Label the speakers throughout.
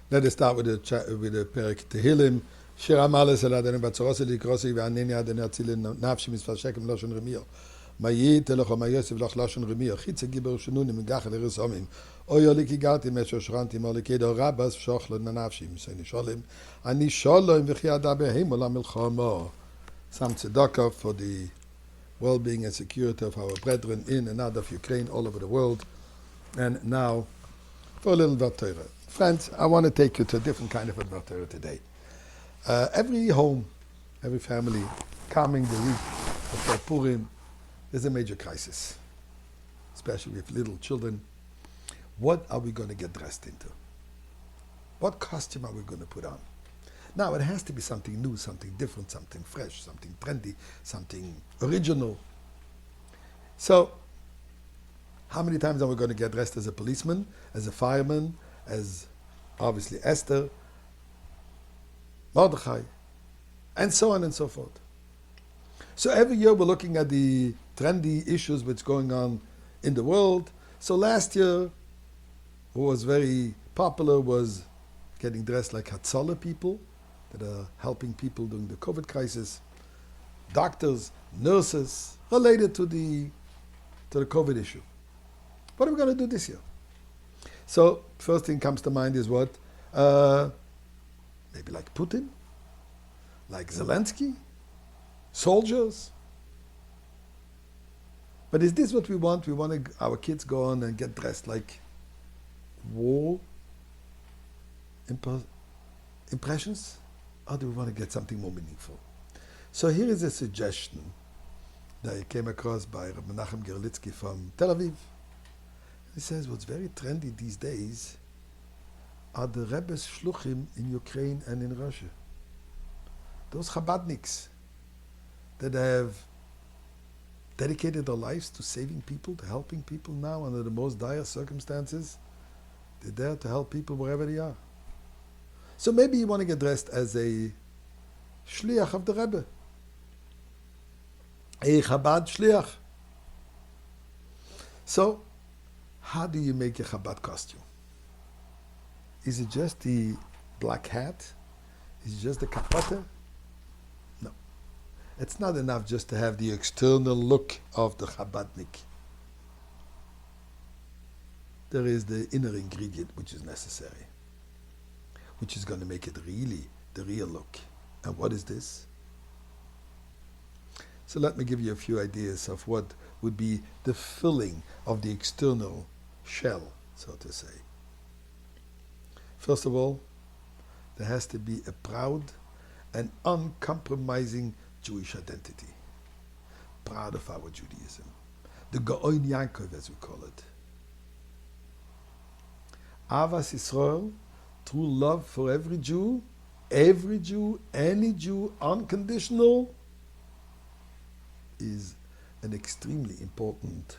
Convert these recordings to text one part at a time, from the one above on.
Speaker 1: Let us start with the Perek Tehillim. Shir Amalas Eladenu Batzoros Elikrosi V'Aneni Adenu Atzilin Nafshi Misfal Shekem Loshon Remio. Mayi Telocho Mayosef Loch Loshon Remio. Chitze Giber Shenuni Migachel Erisomim. Oyoliki Gati Mesho Shranti Molikedo Rabas Shochlo Nanafshi Misayni Sholim. Ani Sholom V'Chiada Behim Olam Milchomo. Some tzedakah for the well-being and security of our brethren in and out of Ukraine, all over the world. And now, for a little Vatera. Friends, I want to take you to a different kind of Vatera today. Every home, every family, coming the week before Purim, is a major crisis, especially with little children. What are we going to get dressed into? What costume are we going to put on? Now, it has to be something new, something different, something fresh, something trendy, something original. So, how many times are we going to get dressed as a policeman, as a fireman, as obviously Esther, Mordechai, and so on and so forth? So every year we're looking at the trendy issues which are going on in the world. So last year, what was very popular was getting dressed like Hatzalah people that are helping people during the COVID crisis, doctors, nurses, related to the COVID issue. What are we going to do this year? So, first thing comes to mind is what? Maybe like Putin? Like Zelensky? Soldiers? But is this what we want? We want our kids go on and get dressed like war impressions? Or do we want to get something more meaningful? So here is a suggestion that I came across by Rabbi Menachem Gerlitzky from Tel Aviv. He says what's very trendy these days are the Rebbe's shluchim in Ukraine and in Russia. Those Chabadniks that have dedicated their lives to saving people, to helping people now under the most dire circumstances. They're there to help people wherever they are. So maybe you want to get dressed as a shliach of the Rebbe. A Chabad shliach. So, how do you make a Chabad costume? Is it just the black hat? Is it just the kapata? No. It's not enough just to have the external look of the Chabadnik. There is the inner ingredient which is necessary, which is going to make it really the real look. And what is this? So let me give you a few ideas of what would be the filling of the external shell, so to say. First of all, there has to be a proud and uncompromising Jewish identity. Proud of our Judaism. The Gaon Yankov, as we call it. Avas Yisrael, true love for every Jew, any Jew, unconditional, is an extremely important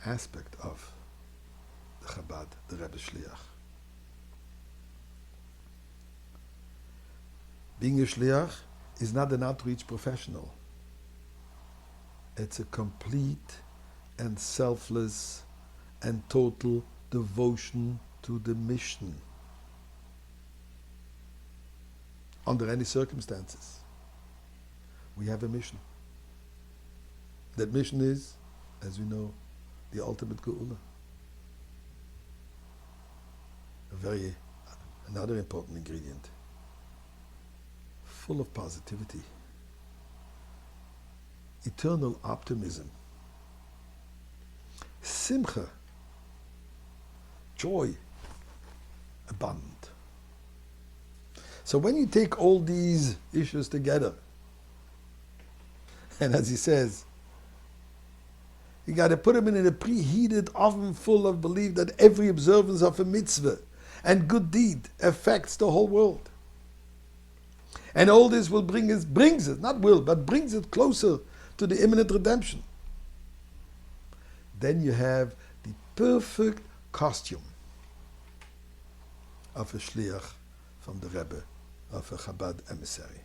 Speaker 1: aspect of the Chabad, the Rebbe Shliach. Being a Shliach is not an outreach professional. It's a complete and selfless and total devotion to the mission under any circumstances. We have a mission. That mission is, as we know, the ultimate geula. Another important ingredient. Full of positivity. Eternal optimism. Simcha. Joy. Abundant. So when you take all these issues together, and as he says, you got to put them in a preheated oven full of belief that every observance of a mitzvah and good deed affects the whole world. And all this will brings it closer to the imminent redemption. Then you have the perfect costume of a shliach from the Rebbe, of a Chabad emissary.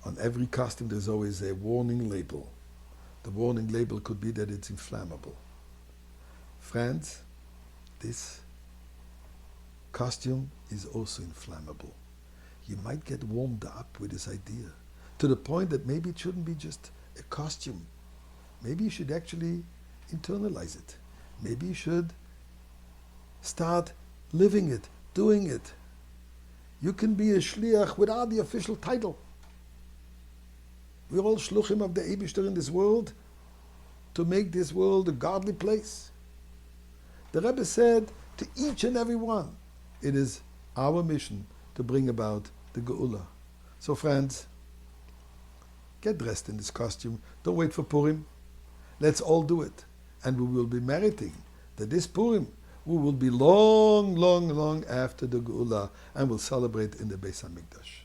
Speaker 1: On every costume there's always a warning label. The warning label could be that it's inflammable. Friends, this costume is also inflammable. You might get warmed up with this idea to the point that maybe it shouldn't be just a costume. Maybe you should actually internalize it. Maybe you should start living it, doing it. You can be a shliach without the official title. We're all shluchim of the Eibishter in this world to make this world a godly place. The Rebbe said to each and every one, it is our mission to bring about the Geula. So friends, get dressed in this costume. Don't wait for Purim. Let's all do it. And we will be meriting that this Purim, we will be long, long, long after the Geula and will celebrate in the Beis HaMikdash.